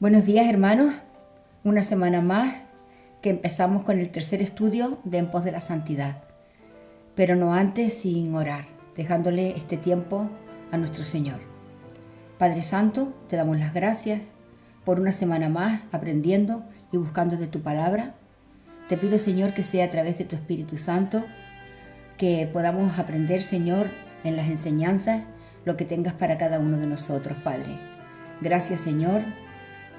Buenos días, hermanos. Una semana más que empezamos con el tercer estudio de En pos de la santidad. Pero no antes sin orar, dejándole este tiempo a nuestro Señor. Padre Santo, te damos las gracias por una semana más aprendiendo y buscando de tu palabra. Te pido, Señor, que sea a través de tu Espíritu Santo que podamos aprender, Señor, en las enseñanzas lo que tengas para cada uno de nosotros, Padre. Gracias, Señor.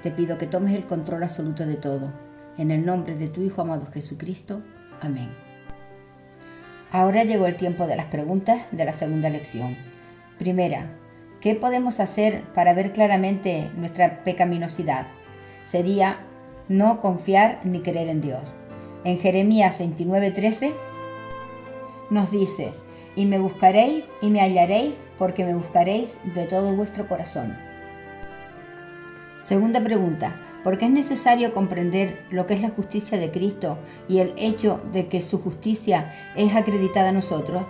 Te pido que tomes el control absoluto de todo. En el nombre de tu Hijo amado Jesucristo. Amén. Ahora llegó el tiempo de las preguntas de la segunda lección. Primera, ¿qué podemos hacer para ver claramente nuestra pecaminosidad? Sería no confiar ni creer en Dios. En Jeremías 29:13 nos dice: y me buscaréis y me hallaréis, porque me buscaréis de todo vuestro corazón. Segunda pregunta, ¿por qué es necesario comprender lo que es la justicia de Cristo y el hecho de que su justicia es acreditada a nosotros?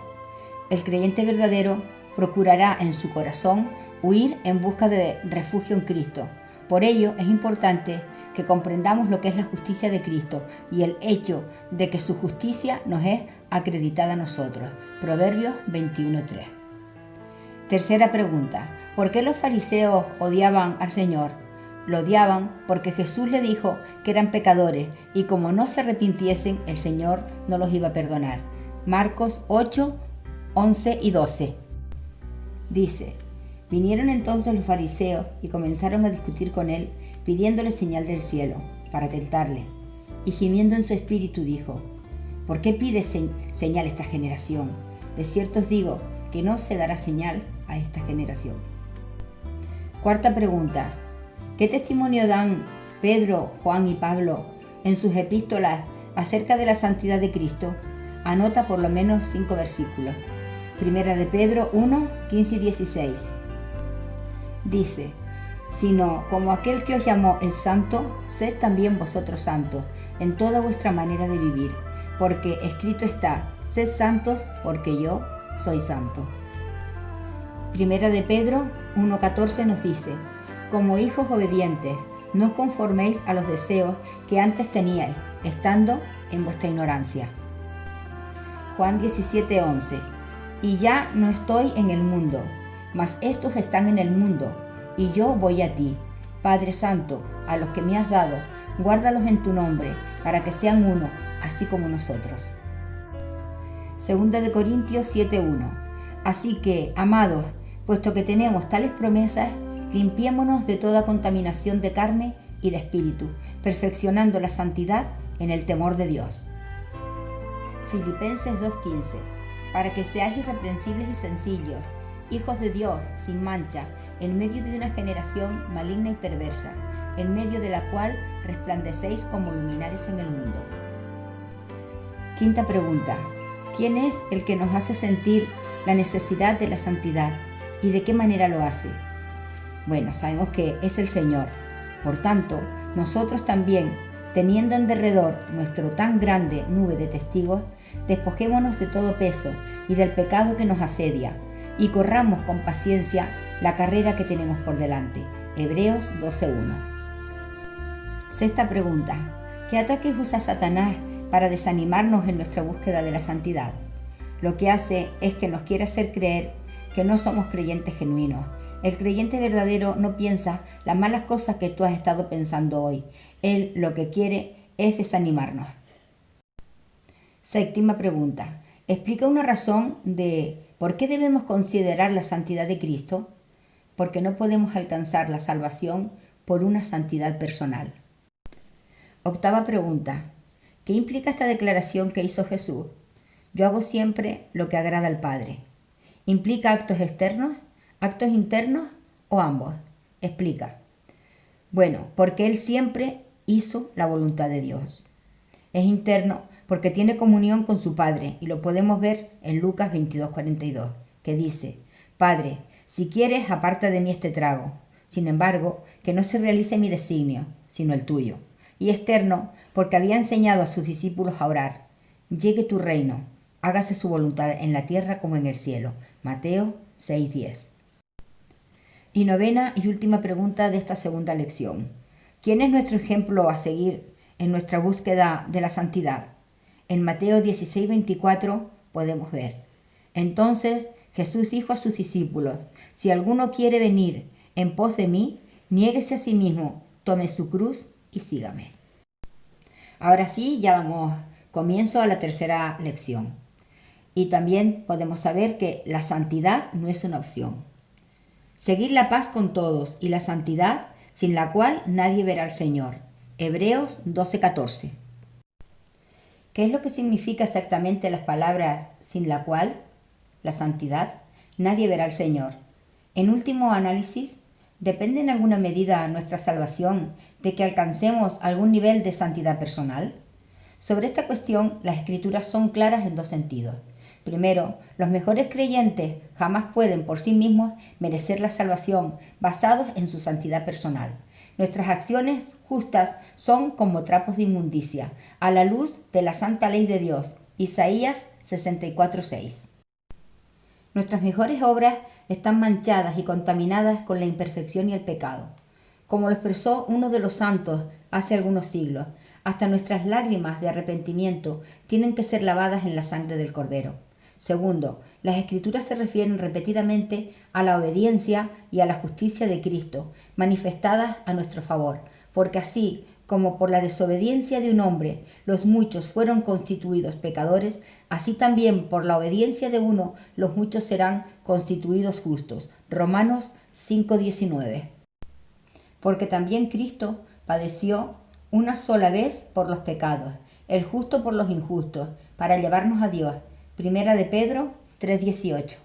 El creyente verdadero procurará en su corazón huir en busca de refugio en Cristo. Por ello es importante que comprendamos lo que es la justicia de Cristo y el hecho de que su justicia nos es acreditada a nosotros. Proverbios 21:3. Tercera pregunta, ¿por qué los fariseos odiaban al Señor? Lo odiaban porque Jesús le dijo que eran pecadores y como no se arrepintiesen, el Señor no los iba a perdonar. Marcos 8:11 y 12. Dice: vinieron entonces los fariseos y comenzaron a discutir con él, pidiéndole señal del cielo, para tentarle. Y gimiendo en su espíritu dijo: ¿por qué pide señal esta generación? De cierto os digo que no se dará señal a esta generación. Cuarta pregunta, ¿qué testimonio dan Pedro, Juan y Pablo en sus epístolas acerca de la santidad de Cristo? Anota por lo menos 5 versículos. Primera de Pedro 1:15 y 16. Dice: sino como aquel que os llamó es santo, sed también vosotros santos en toda vuestra manera de vivir, porque escrito está: sed santos porque yo soy santo. Primera de Pedro 1:14 nos dice: como hijos obedientes, no os conforméis a los deseos que antes teníais, estando en vuestra ignorancia. Juan 17:11. Y ya no estoy en el mundo, mas estos están en el mundo, y yo voy a ti. Padre Santo, a los que me has dado, guárdalos en tu nombre, para que sean uno, así como nosotros. Segunda de Corintios 7:1. Así que, amados, puesto que tenemos tales promesas, limpiémonos de toda contaminación de carne y de espíritu, perfeccionando la santidad en el temor de Dios. Filipenses 2:15. Para que seáis irreprensibles y sencillos, hijos de Dios, sin mancha, en medio de una generación maligna y perversa, en medio de la cual resplandecéis como luminares en el mundo. Quinta pregunta, ¿quién es el que nos hace sentir la necesidad de la santidad y de qué manera lo hace? Bueno, sabemos que es el Señor. Por tanto, nosotros también, teniendo en derredor nuestro tan grande nube de testigos, despojémonos de todo peso y del pecado que nos asedia, y corramos con paciencia la carrera que tenemos por delante. Hebreos 12:1. Sexta pregunta, ¿qué ataques usa Satanás para desanimarnos en nuestra búsqueda de la santidad? Lo que hace es que nos quiere hacer creer que no somos creyentes genuinos. El creyente verdadero no piensa las malas cosas que tú has estado pensando hoy. Él lo que quiere es desanimarnos. Séptima pregunta. Explica una razón de por qué debemos considerar la santidad de Cristo. Porque no podemos alcanzar la salvación por una santidad personal. Octava pregunta. ¿Qué implica esta declaración que hizo Jesús? Yo hago siempre lo que agrada al Padre. ¿Implica actos externos, actos internos o ambos? Explica. Bueno, porque Él siempre hizo la voluntad de Dios. Es interno porque tiene comunión con su Padre y lo podemos ver en Lucas 22:42, que dice: Padre, si quieres, aparta de mí este trago. Sin embargo, que no se realice mi designio, sino el tuyo. Y externo porque había enseñado a sus discípulos a orar: llegue tu reino, hágase su voluntad en la tierra como en el cielo. Mateo 6:10. Y novena y última pregunta de esta segunda lección. ¿Quién es nuestro ejemplo a seguir en nuestra búsqueda de la santidad? En Mateo 16:24 podemos ver: Entonces Jesús dijo a sus discípulos: Si alguno quiere venir en pos de mí, niéguese a sí mismo, tome su cruz y sígame. Ahora sí, ya damos comienzo a la tercera lección. Y también podemos saber que la santidad no es una opción. Seguir la paz con todos y la santidad, sin la cual nadie verá al Señor. Hebreos 12:14. ¿Qué es lo que significa exactamente las palabras sin la cual? La santidad, nadie verá al Señor. En último análisis, ¿depende en alguna medida nuestra salvación de que alcancemos algún nivel de santidad personal? Sobre esta cuestión, las Escrituras son claras en dos sentidos. Primero, los mejores creyentes jamás pueden por sí mismos merecer la salvación basados en su santidad personal. Nuestras acciones justas son como trapos de inmundicia, a la luz de la santa ley de Dios. Isaías 64:6. Nuestras mejores obras están manchadas y contaminadas con la imperfección y el pecado. Como lo expresó uno de los santos hace algunos siglos, hasta nuestras lágrimas de arrepentimiento tienen que ser lavadas en la sangre del Cordero. Segundo, las Escrituras se refieren repetidamente a la obediencia y a la justicia de Cristo, manifestadas a nuestro favor, porque así como por la desobediencia de un hombre los muchos fueron constituidos pecadores, así también por la obediencia de uno los muchos serán constituidos justos. Romanos 5:19. Porque también Cristo padeció una sola vez por los pecados, el justo por los injustos, para llevarnos a Dios. Primera de Pedro 3:18.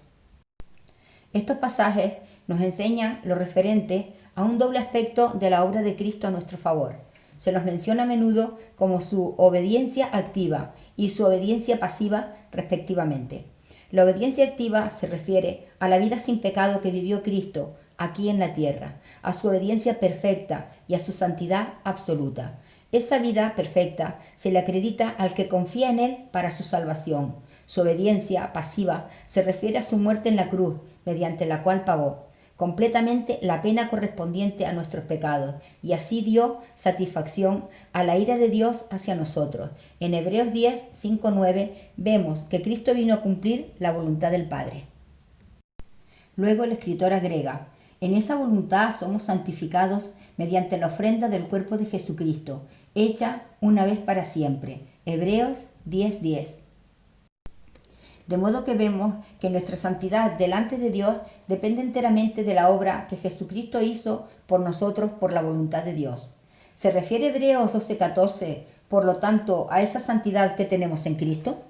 Estos pasajes nos enseñan lo referente a un doble aspecto de la obra de Cristo a nuestro favor. Se nos menciona a menudo como su obediencia activa y su obediencia pasiva, respectivamente. La obediencia activa se refiere a la vida sin pecado que vivió Cristo aquí en la tierra, a su obediencia perfecta y a su santidad absoluta. Esa vida perfecta se le acredita al que confía en Él para su salvación. Su obediencia pasiva se refiere a su muerte en la cruz, mediante la cual pagó completamente la pena correspondiente a nuestros pecados, y así dio satisfacción a la ira de Dios hacia nosotros. En Hebreos 10:5-9 vemos que Cristo vino a cumplir la voluntad del Padre. Luego el escritor agrega: en esa voluntad somos santificados mediante la ofrenda del cuerpo de Jesucristo, hecha una vez para siempre. Hebreos 10:10. De modo que vemos que nuestra santidad delante de Dios depende enteramente de la obra que Jesucristo hizo por nosotros por la voluntad de Dios. ¿Se refiere Hebreos 12:14, por lo tanto, a esa santidad que tenemos en Cristo?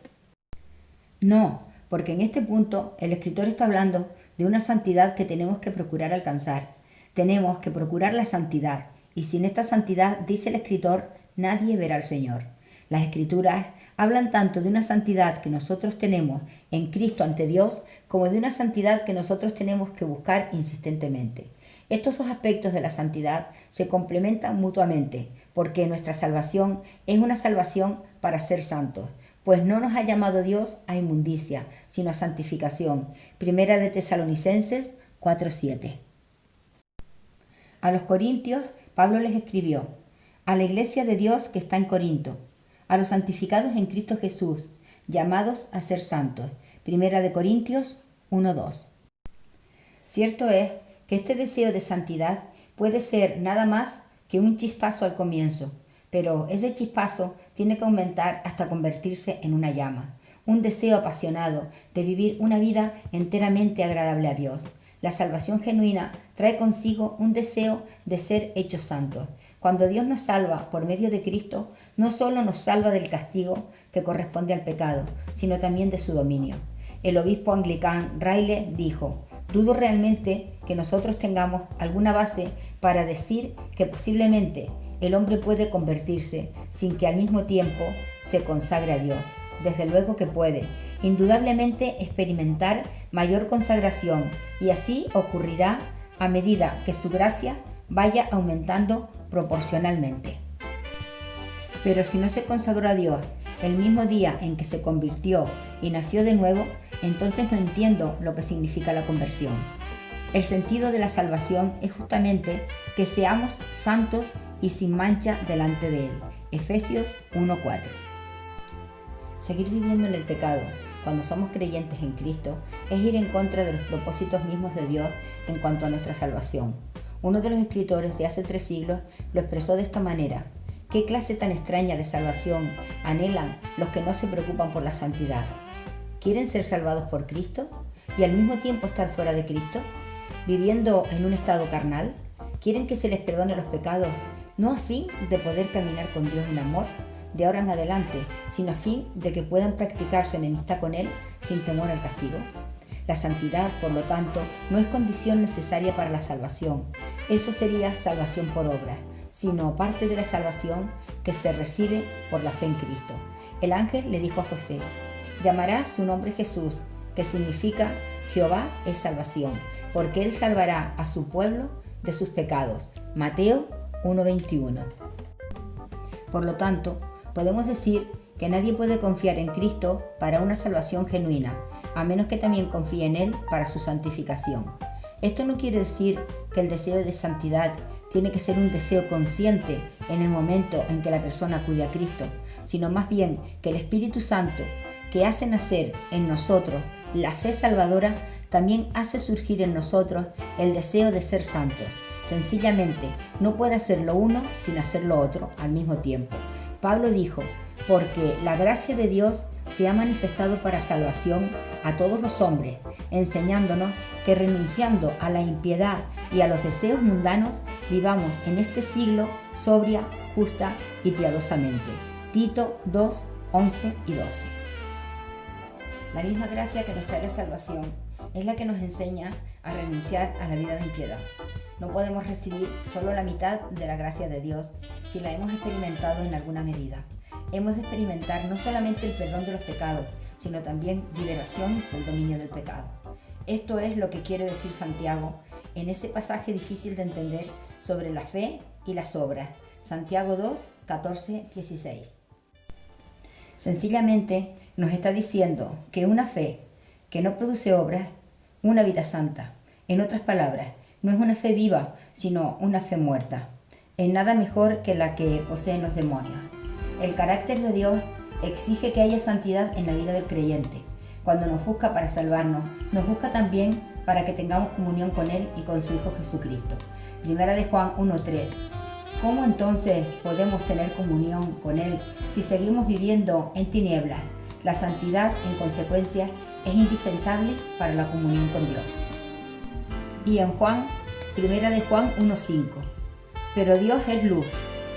No, porque en este punto el escritor está hablando de una santidad que tenemos que procurar alcanzar. Tenemos que procurar la santidad, y sin esta santidad, dice el escritor, nadie verá al Señor. Las Escrituras hablan tanto de una santidad que nosotros tenemos en Cristo ante Dios, como de una santidad que nosotros tenemos que buscar insistentemente. Estos dos aspectos de la santidad se complementan mutuamente, porque nuestra salvación es una salvación para ser santos, pues no nos ha llamado Dios a inmundicia, sino a santificación. Primera de Tesalonicenses 4:7. A los corintios, Pablo les escribió: a la iglesia de Dios que está en Corinto, a los santificados en Cristo Jesús, llamados a ser santos. Primera de Corintios 1:2. Cierto es que este deseo de santidad puede ser nada más que un chispazo al comienzo, pero ese chispazo tiene que aumentar hasta convertirse en una llama, un deseo apasionado de vivir una vida enteramente agradable a Dios. La salvación genuina trae consigo un deseo de ser hechos santos. Cuando Dios nos salva por medio de Cristo, no solo nos salva del castigo que corresponde al pecado, sino también de su dominio. El obispo anglicano Riley dijo: dudo realmente que nosotros tengamos alguna base para decir que posiblemente el hombre puede convertirse sin que al mismo tiempo se consagre a Dios. Desde luego que puede, indudablemente experimentar mayor consagración, y así ocurrirá a medida que su gracia vaya aumentando proporcionalmente. Pero si no se consagró a Dios el mismo día en que se convirtió y nació de nuevo, entonces no entiendo lo que significa la conversión. El sentido de la salvación es justamente que seamos santos y sin mancha delante de Él. Efesios 1:4. Seguir viviendo en el pecado cuando somos creyentes en Cristo es ir en contra de los propósitos mismos de Dios en cuanto a nuestra salvación. Uno de los escritores de hace 3 siglos lo expresó de esta manera: ¿qué clase tan extraña de salvación anhelan los que no se preocupan por la santidad? ¿Quieren ser salvados por Cristo y al mismo tiempo estar fuera de Cristo, viviendo en un estado carnal? ¿Quieren que se les perdone los pecados, no a fin de poder caminar con Dios en amor de ahora en adelante, sino a fin de que puedan practicar su enemistad con Él sin temor al castigo? La santidad, por lo tanto, no es condición necesaria para la salvación. Eso sería salvación por obras, sino parte de la salvación que se recibe por la fe en Cristo. El ángel le dijo a José: llamarás su nombre Jesús, que significa Jehová es salvación, porque Él salvará a su pueblo de sus pecados. Mateo 1:21. Por lo tanto, podemos decir que nadie puede confiar en Cristo para una salvación genuina, a menos que también confíe en Él para su santificación. Esto no quiere decir que el deseo de santidad tiene que ser un deseo consciente en el momento en que la persona acude a Cristo, sino más bien que el Espíritu Santo, que hace nacer en nosotros la fe salvadora, también hace surgir en nosotros el deseo de ser santos. Sencillamente, no puede hacer lo uno sin hacer lo otro al mismo tiempo. Pablo dijo: porque la gracia de Dios se ha manifestado para salvación a todos los hombres, enseñándonos que renunciando a la impiedad y a los deseos mundanos, vivamos en este siglo sobria, justa y piadosamente. Tito 2, 11 y 12. La misma gracia que nos trae la salvación es la que nos enseña a renunciar a la vida de impiedad. No podemos recibir solo la mitad de la gracia de Dios si la hemos experimentado en alguna medida. Hemos de experimentar no solamente el perdón de los pecados, sino también liberación del dominio del pecado. Esto es lo que quiere decir Santiago en ese pasaje difícil de entender sobre la fe y las obras. Santiago 2, 14, 16. Sencillamente nos está diciendo que una fe que no produce obras, una vida santa. En otras palabras, no es una fe viva, sino una fe muerta. Es nada mejor que la que poseen los demonios. El carácter de Dios exige que haya santidad en la vida del creyente. Cuando nos busca para salvarnos, nos busca también para que tengamos comunión con Él y con su Hijo Jesucristo. Primera de Juan 1:3. ¿Cómo entonces podemos tener comunión con Él si seguimos viviendo en tinieblas? La santidad, en consecuencia, es indispensable para la comunión con Dios. Y en Primera de Juan 1:5. Pero Dios es luz,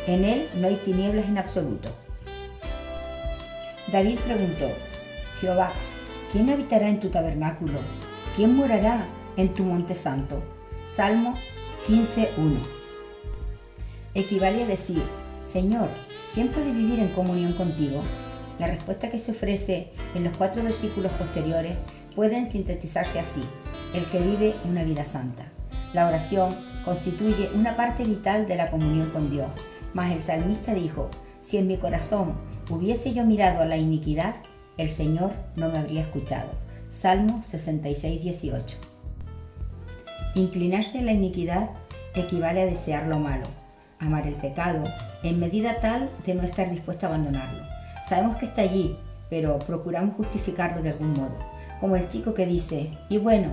en Él no hay tinieblas en absoluto. David preguntó: Jehová, ¿quién habitará en tu tabernáculo? ¿Quién morará en tu monte santo? Salmo 15:1. Equivale a decir: Señor, ¿quién puede vivir en comunión contigo? La respuesta que se ofrece en los 4 versículos posteriores pueden sintetizarse así: el que vive una vida santa. La oración constituye una parte vital de la comunión con Dios, mas el salmista dijo: si en mi corazón hubiese yo mirado a la iniquidad, el Señor no me habría escuchado. Salmo 66:18. Inclinarse a la iniquidad equivale a desear lo malo, amar el pecado en medida tal de no estar dispuesto a abandonarlo. Sabemos que está allí, pero procuramos justificarlo de algún modo, como el chico que dice: y bueno,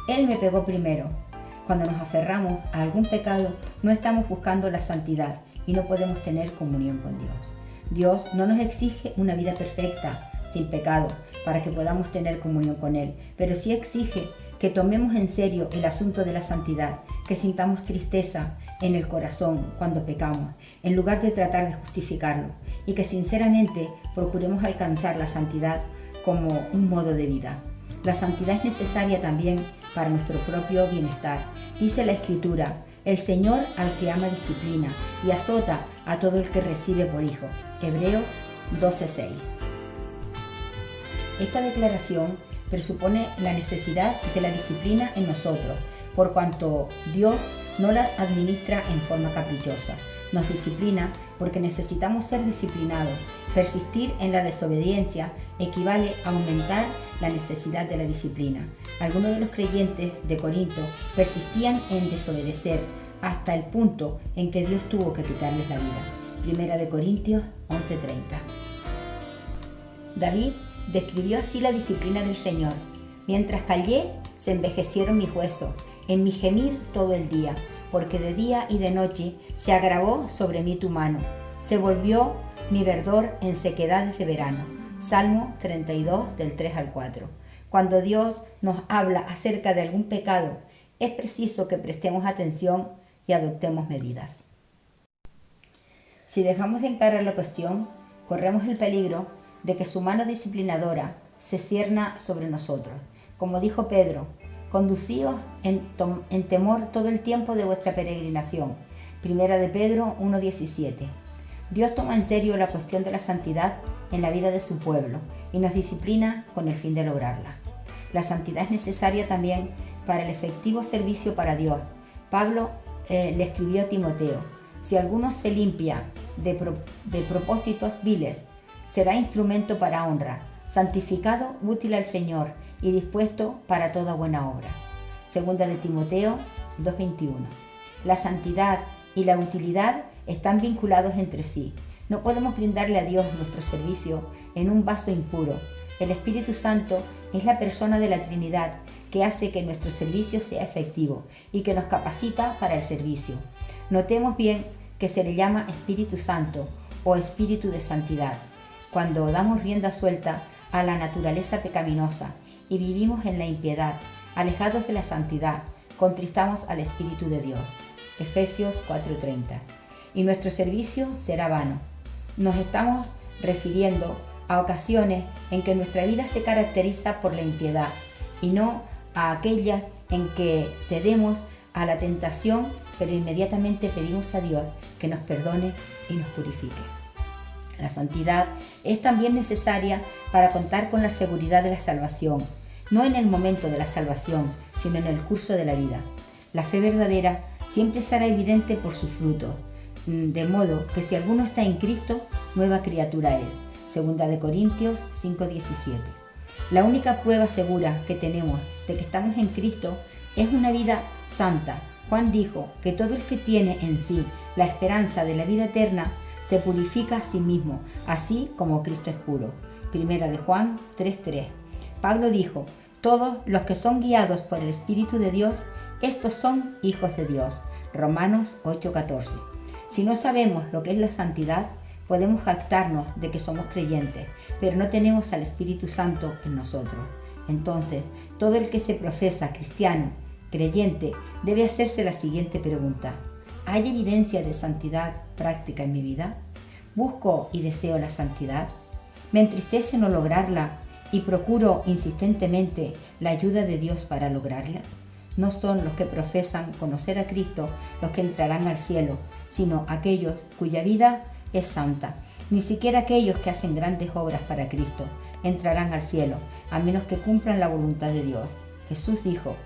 él me pegó primero. Cuando nos aferramos a algún pecado, no estamos buscando la santidad y no podemos tener comunión con Dios. Dios no nos exige una vida perfecta, sin pecado, para que podamos tener comunión con Él, pero sí exige que tomemos en serio el asunto de la santidad, que sintamos tristeza en el corazón cuando pecamos, en lugar de tratar de justificarlo, y que sinceramente procuremos alcanzar la santidad como un modo de vida. La santidad es necesaria también para nuestro propio bienestar. Dice la Escritura: el Señor al que ama disciplina y azota a todo el que recibe por hijo. Hebreos 12:6. Esta declaración presupone la necesidad de la disciplina en nosotros, por cuanto Dios no la administra en forma caprichosa. Nos disciplina porque necesitamos ser disciplinados. Persistir en la desobediencia equivale a aumentar la necesidad de la disciplina. Algunos de los creyentes de Corinto persistían en desobedecer, hasta el punto en que Dios tuvo que quitarles la vida. Primera de Corintios 11:30. David describió así la disciplina del Señor. Mientras callé, se envejecieron mis huesos, en mi gemir todo el día, porque de día y de noche se agravó sobre mí tu mano. Se volvió mi verdor en sequedades de verano. Salmo 32, del 3 al 4. Cuando Dios nos habla acerca de algún pecado, es preciso que prestemos atención y adoptemos medidas. Si dejamos de encarar la cuestión, corremos el peligro de que su mano disciplinadora se cierna sobre nosotros. Como dijo Pedro, conducíos en temor todo el tiempo de vuestra peregrinación. Primera de Pedro 1:17. Dios toma en serio la cuestión de la santidad en la vida de su pueblo y nos disciplina con el fin de lograrla. La santidad es necesaria también para el efectivo servicio para Dios. Pablo le escribió a Timoteo: si alguno se limpia de propósitos viles, será instrumento para honra, santificado, útil al Señor y dispuesto para toda buena obra. Segunda de Timoteo 2:21. La santidad y la utilidad están vinculados entre sí. No podemos brindarle a Dios nuestro servicio en un vaso impuro. El Espíritu Santo es la persona de la Trinidad que hace que nuestro servicio sea efectivo y que nos capacita para el servicio. Notemos bien que se le llama Espíritu Santo o Espíritu de Santidad cuando damos rienda suelta a la naturaleza pecaminosa y vivimos en la impiedad, alejados de la santidad, contristamos al Espíritu de Dios. Efesios 4:30. Y nuestro servicio será vano. Nos estamos refiriendo a ocasiones en que nuestra vida se caracteriza por la impiedad y no a aquellas en que cedemos a la tentación, pero inmediatamente pedimos a Dios que nos perdone y nos purifique. La santidad es también necesaria para contar con la seguridad de la salvación, no en el momento de la salvación, sino en el curso de la vida. La fe verdadera siempre será evidente por sus frutos, de modo que si alguno está en Cristo, nueva criatura es. Segunda de Corintios 5:17. La única prueba segura que tenemos de que estamos en Cristo es una vida santa. Juan dijo que todo el que tiene en sí la esperanza de la vida eterna se purifica a sí mismo, así como Cristo es puro. Primera de Juan 3:3. Pablo dijo: todos los que son guiados por el Espíritu de Dios, estos son hijos de Dios. Romanos 8:14. Si no sabemos lo que es la santidad, podemos jactarnos de que somos creyentes, pero no tenemos al Espíritu Santo en nosotros. Entonces, todo el que se profesa cristiano, creyente, debe hacerse la siguiente pregunta: ¿hay evidencia de santidad práctica en mi vida? ¿Busco y deseo la santidad? ¿Me entristece no lograrla y procuro insistentemente la ayuda de Dios para lograrla? No son los que profesan conocer a Cristo los que entrarán al cielo, sino aquellos cuya vida es santa. Ni siquiera aquellos que hacen grandes obras para Cristo entrarán al cielo, a menos que cumplan la voluntad de Dios. Jesús dijo: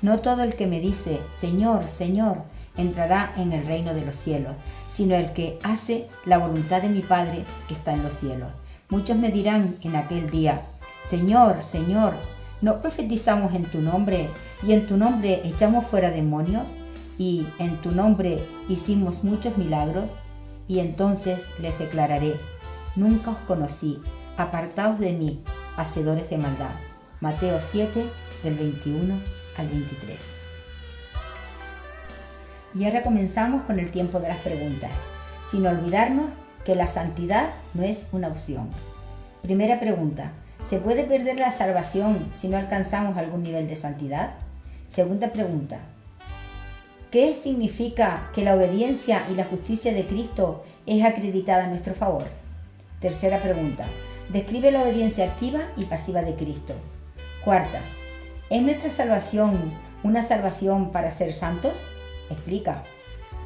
no todo el que me dice Señor, Señor, entrará en el reino de los cielos, sino el que hace la voluntad de mi Padre que está en los cielos. Muchos me dirán en aquel día: Señor, Señor, ¿no profetizamos en tu nombre, y en tu nombre echamos fuera demonios, y en tu nombre hicimos muchos milagros? Y entonces les declararé: nunca os conocí, apartaos de mí, hacedores de maldad. Mateo 7, del 21 al 23. Y ahora comenzamos con el tiempo de las preguntas, sin olvidarnos que la santidad no es una opción. Primera pregunta: ¿se puede perder la salvación si no alcanzamos algún nivel de santidad? Segunda pregunta: ¿qué significa que la obediencia y la justicia de Cristo es acreditada a nuestro favor? Tercera pregunta: describe la obediencia activa y pasiva de Cristo. Cuarta: ¿es nuestra salvación una salvación para ser santos? Explica.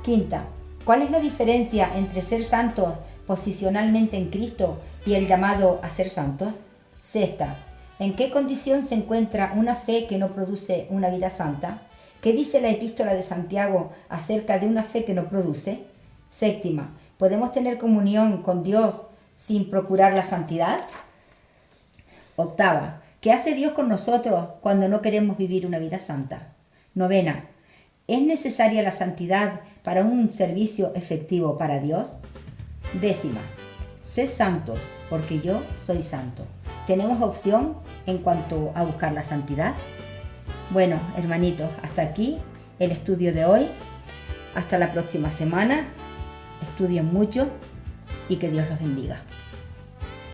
Quinta: ¿cuál es la diferencia entre ser santos posicionalmente en Cristo y el llamado a ser santos? Sexta: ¿en qué condición se encuentra una fe que no produce una vida santa? ¿Qué dice la epístola de Santiago acerca de una fe que no produce? Séptima: ¿podemos tener comunión con Dios sin procurar la santidad? Octava: ¿qué hace Dios con nosotros cuando no queremos vivir una vida santa? Novena: ¿Es necesaria la santidad para un servicio efectivo para Dios? 10. Sed santos, porque yo soy santo. ¿Tenemos opción en cuanto a buscar la santidad? Bueno, hermanitos, hasta aquí el estudio de hoy. Hasta la próxima semana. Estudien mucho y que Dios los bendiga.